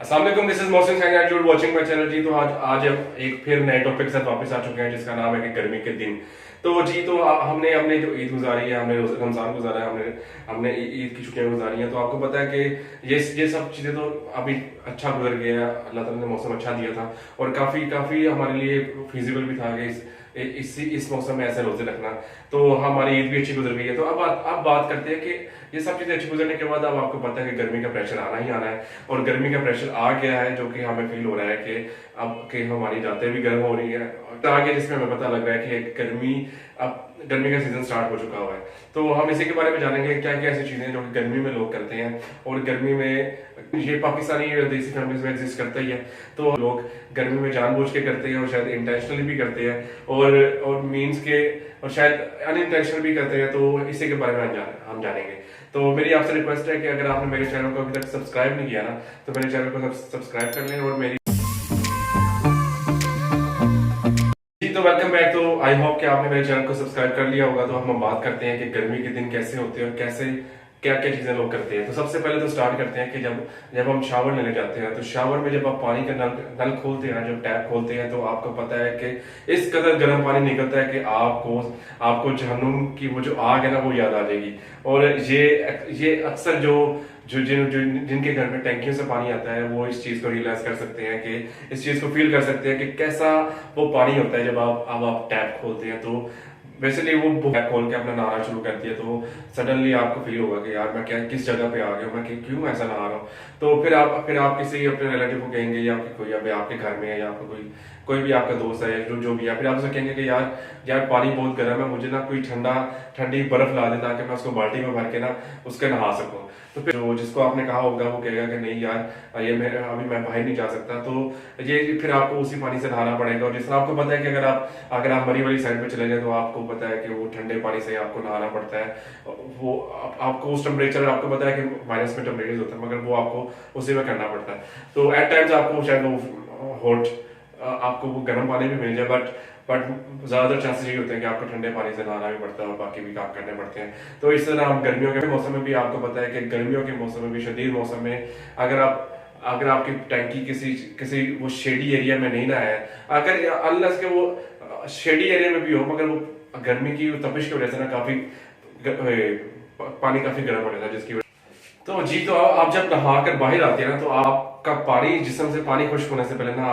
अस्सलाम वालेकुम, this is Mohsin Saini and you are watching my channel. जी तो आज हम एक फिर नए टॉपिक के साथ वापस आ चुके हैं जिसका नाम है कि गर्मी के दिन। तो जी तो हमने हमने जो ईद गुजारी है, हमने रमजान गुजारा है, हमने हमने ईद की छुट्टियां गुजारी हैं। तो आपको पता है कि ये सब चीजें तो अभी अच्छा गुजर गया, अल्लाह ताला ने मौसम अच्छा दिया था और काफी काफी हमारे लिए फिजिबल भी था कि इस मौसम में ऐसे रोजे रखना। तो हमारी ईद भी अच्छी गुजर गई है। तो अब बात करते हैं कि ये सब चीजें अच्छी गुजरने के बाद अब आपको पता है कि गर्मी का प्रेशर आना ही आना है और गर्मी का प्रेशर आ गया है, जो कि हमें फील हो रहा है कि अब कि हमारी रातें भी गर्म हो रही है और आगे जिसमें हमें पता लग रहा है कि गर्मी का सीजन स्टार्ट हो चुका हुआ है। तो हम इसी के बारे में जानेंगे क्या क्या ऐसी चीजें जो कि गर्मी में लोग करते हैं और गर्मी में ये पाकिस्तानी देसी फैमिलीज में एग्जिस्ट करता ही है। तो लोग गर्मी में जानबूझ के करते हैं और शायद इंटेंशनली भी करते हैं और मीन्स के और शायद अनइंटेंशनल भी करते हैं। तो इसी के बारे में हम जानेंगे। तो मेरी आपसे रिक्वेस्ट है कि अगर आपने मेरे चैनल को अभी तक सब्सक्राइब नहीं किया ना तो मेरे चैनल को सब्सक्राइब कर लें और मेरी जी तो वेलकम बैक। तो आई होप कि आपने मेरे चैनल को सब्सक्राइब कर लिया होगा। तो हम बात करते हैं कि गर्मी के दिन कैसे होते हैं और कैसे क्या क्या चीजें लोग करते हैं। तो सबसे पहले तो स्टार्ट करते हैं कि जब हम शावर लेने जाते हैं तो शावर में जब आप पानी का नल खोलते हैं, जब टैप खोलते हैं तो आपको पता है कि इस कदर गर्म पानी निकलता है कि आपको जहन्नुम की वो जो आग है ना वो याद आ जाएगी। और ये अक्सर जिनके घर में टैंकियों से पानी आता है वो इस चीज को रियलाइज कर सकते हैं कि इस चीज को फील कर सकते हैं कि कैसा वो पानी होता है जब आप टैप खोलते हैं। तो बेसिकली वो टैप खोल के अपना नहाना शुरू करती है तो सडनली आपको फील होगा कि यार मैं क्या किस जगह पे आ गया हूँ, मैं क्यों ऐसा नहा रहा हूँ। तो फिर आप किसी अपने रिलेटिव को कहेंगे या कोई अभी आपके घर में है या आपका कोई भी आपका दोस्त है जो भी है, फिर आप उसे कहेंगे कि यार पानी बहुत गर्म है, मुझे ना कोई ठंडी बर्फ ला दे ताकि मैं उसको बाल्टी में भर के ना उसके नहा सकूं। तो फिर जिसको आपने कहा होगा वो कहेगा कि नहीं यार ये अभी मैं बाहर नहीं जा सकता। तो ये फिर आपको उसी पानी से नहाना पड़ेगा। और जिस तरह आपको पता है कि अगर आप मरी वाली साइड पे चले जाए तो आपको पता है कि वो ठंडे पानी से आपको नहाना पड़ता है। वो आपको उस टेम्परेचर आपको पता है कि माइनस में टेम्परेचर होता है मगर वो आपको उसी में करना पड़ता है। तो एट टाइम्स आपको शायद वो हॉट आपको वो गर्म पानी भी मिल जाए बट ज्यादातर चांसेस ये होते हैं कि आपको ठंडे पानी से नहाना भी पड़ता है और बाकी भी काम करने पड़ते हैं। तो इस तरह हम गर्मियों के मौसम में भी आपको पता है कि गर्मियों के मौसम में भी शदीद मौसम में अगर आपकी टैंकी किसी वो शेडी एरिया में नहीं ना है, अगर अनलेस के वो शेडी एरिया में भी हो मगर वो गर्मी की तपिश की वजह से ना पानी काफी गर्म हो जाता है जिसकी तो जी तो आप जब नहा कर बाहर आते हैं ना तो आपका पानी जिस्म से पानी खुश्क होने से पहले ना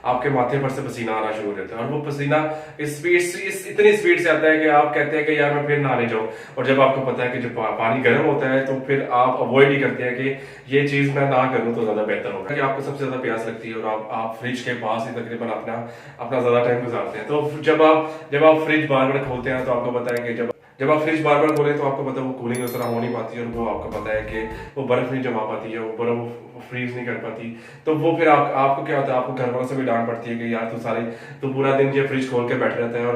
आपके माथे पर से पसीना आना शुरू हो जाता है और वो पसीना इतनी स्पीड से आता है कि आप कहते हैं कि यार मैं फिर नहाने जाऊं। और जब आपको पता है कि जब पानी गर्म होता है तो फिर आप अवॉइड ही करते हैं कि ये चीज मैं ना करूं तो ज्यादा बेहतर होगा कि आपको सबसे ज्यादा प्यास लगती है और आप फ्रिज के पास ही तकरीबन अपना ज्यादा टाइम गुजारते हैं। तो जब आप फ्रिज बार बार खोलते हैं तो आपको पता है कि जब आप फ्रिज बार बार खोलें तो आपको पता है वो कूलिंग उस तरह हो नहीं पाती है और वो आपको पता है कि वो बर्फ नहीं जमा पाती है, वो बर्फ फ्रीज नहीं कर पाती। तो वो फिर आपको क्या होता है, आपको घर वालों से भी डांट पड़ती है कि यार तू पूरा दिन ये फ्रिज खोल के बैठ रहता है और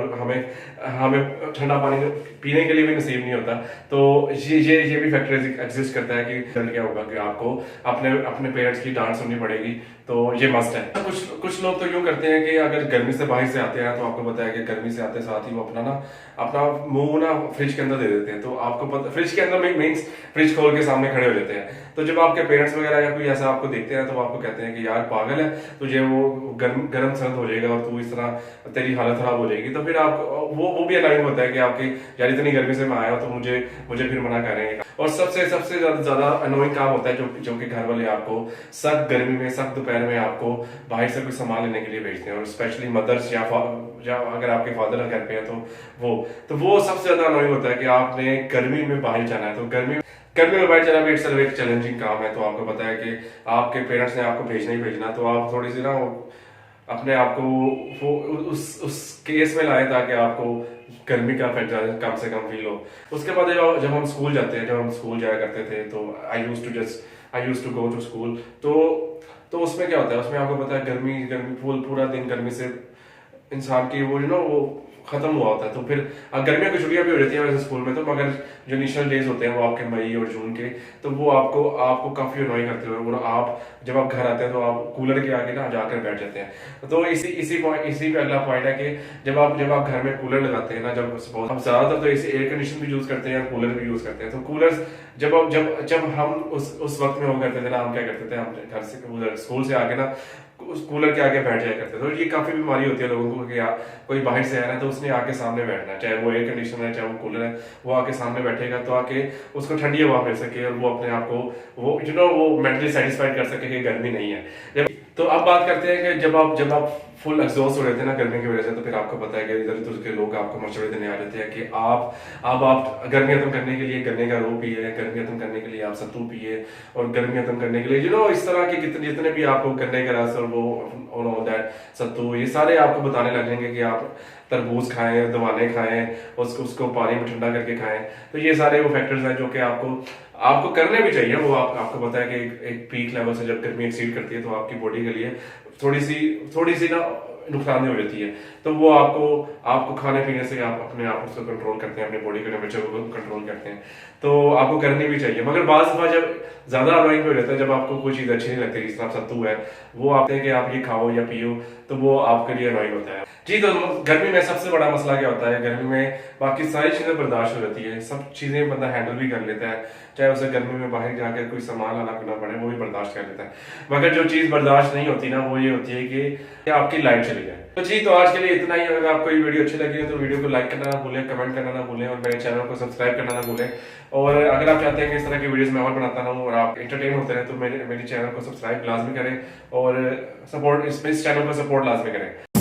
हमें ठंडा पानी पीने के लिए भी नसीब नहीं होता। तो ये भी फैक्टर एग्जिस्ट करता है कि फिर क्या होगा कि आपको अपने पेरेंट्स की डांट सुननी पड़ेगी। तो ये मस्ट है। कुछ लोग तो यूं करते हैं कि अगर गर्मी से बाहर से आते हैं तो आपको पता है कि गर्मी से आते साथ ही वो अपना मुंह ना फ्रिज के अंदर दे देते हैं। तो आपको पता फ्रिज के अंदर मीन्स फ्रिज खोल के सामने खड़े हो जाते हैं। तो जब आपके पेरेंट्स वगैरह या कोई ऐसा आपको देखते हैं तो आपको कहते हैं कि यार पागल है, तुझे वो गर्म सर्द हो जाएगा और तू इस तरह तेरी हालत खराब हो जाएगी। तो फिर आप वो भी अलाइन होता है कि आपकी यार इतनी गर्मी से मैं आया तो मुझे फिर मना करेंगे। और सबसे ज्यादा अनोइंग काम होता है जो कि घर वाले आपको सख्त गर्मी में सख्त दोपहर में आपको बाहर से कोई सामान लेने के लिए भेजते हैं और स्पेशली मदर्स या अगर आपके फादर घर पे है तो वो सबसे ज्यादा अनोइंग होता है कि आपने गर्मी में बाहर जाना है। तो गर्मी में बाहर जाना भी एक चैलेंजिंग काम है। तो आपको पता है कि आपके पेरेंट्स ने आपको भेजना ही भेजना, तो आप थोड़ी सी ना अपने आप को वो उस केस में लाए ताकि आपको गर्मी का कम से कम फील हो। उसके बाद जब हम स्कूल जाते हैं, जब हम स्कूल जाया करते थे तो I used to go to school. तो उसमें क्या होता है, उसमें आपको पता है गर्मी पूरा दिन गर्मी से इंसान की वो खत्म हुआ होता है। तो फिर गर्मियों की छुट्टियां भी हो जाती है वैसे स्कूल में, तो मगर जो इनिशियल डेज होते हैं वो आपके मई और जून के, तो वो आपको आपको काफी अनॉय करते हुए वो आप जब आप घर आते हैं तो आप कूलर के आगे ना जाकर बैठ जाते हैं। तो इसी पे अगला पॉइंट है कि जब आप घर में कूलर लगाते हैं ना, जब सपोज हम ज्यादातर तो इसे एयर कंडीशन भी यूज करते हैं और कूलर भी यूज करते हैं। तो कूलर्स जब हम उस वक्त में वो करते थे ना, हम क्या करते थे, हम घर से स्कूल से आके ना उस कूलर के आगे बैठ जाया करते थे। तो ये काफी बीमारी होती है लोगों को कि यार कोई बाहर से आ रहा है तो उसने आके सामने बैठना है, चाहे वो एयर कंडीशनर है चाहे वो कूलर है, वो आके सामने बैठेगा तो आके उसको ठंडी हवा मिल सके और वो अपने आप को वो मेंटली सेटिस्फाइड कर सके कि गर्मी नहीं है। तो अब बात करते हैं कि जब आप फुल एग्जॉस्ट हो रहे थे ना गर्मी की वजह से, तो फिर आपको पता है कि इधर उधर के लोग आपको मशवरे देने आ जाते हैं कि आप गर्मी खत्म करने के लिए गन्ने का रो पिए, गर्मी खत्म करने के लिए आप सत्तू पिए, और गर्मी खत्म करने के लिए इस तरह के जितने भी आपको गन्ने का रस और वो दैट सत्तू, ये सारे आपको बताने लग जाएंगे कि आप तरबूज खाएं, दवाने खाएं, उसको पानी में ठंडा करके खाएं। तो ये सारे वो फैक्टर्स हैं जो कि आपको करने भी चाहिए। वो आपको पता है कि एक पीक लेवल से जब गर्मी एक्सीड करती है तो आपकी बॉडी के लिए थोड़ी सी ना नुकसानदेह हो जाती है। तो वो आपको खाने पीने से आप अपने आप उसको कंट्रोल करते हैं, अपने बॉडी के टेम्परेचर को कंट्रोल करते हैं। तो आपको करनी भी चाहिए। मगर बाज़ दफा जब ज्यादा अनोइंग हो जाता है, जब आपको कोई चीज अच्छी नहीं लगती, जिस तरह सत्तू है वो आप कि आप ये खाओ या पियो, तो वो आपके लिए अनोइंग होता है। जी, तो गर्मी में सबसे बड़ा मसला क्या होता है, गर्मी में बाकी सारी चीजें बर्दाश्त हो जाती है, सब चीजें बंदा हैंडल भी कर लेता है, चाहे उसे गर्मी में बाहर जाकर कोई सामान लाना करना पड़े वो भी बर्दाश्त कर लेता है। मगर जो चीज बर्दाश्त नहीं होती ना, वो ये होती है कि आपकी लाइट चली जाए। तो जी, तो आज के लिए इतना ही। अगर आपको ये वीडियो अच्छी लगी है तो वीडियो को लाइक करना ना भूलें, कमेंट करना ना भूलें, और मेरे चैनल को सब्सक्राइब करना ना भूलें। और अगर आप चाहते हैं कि इस तरह की वीडियोस मैं और बनाता रहूं और आप एंटरटेन होते रहे, तो मेरे चैनल को सब्सक्राइब लाजमी करें और इस चैनल को सपोर्ट लाजमी करें।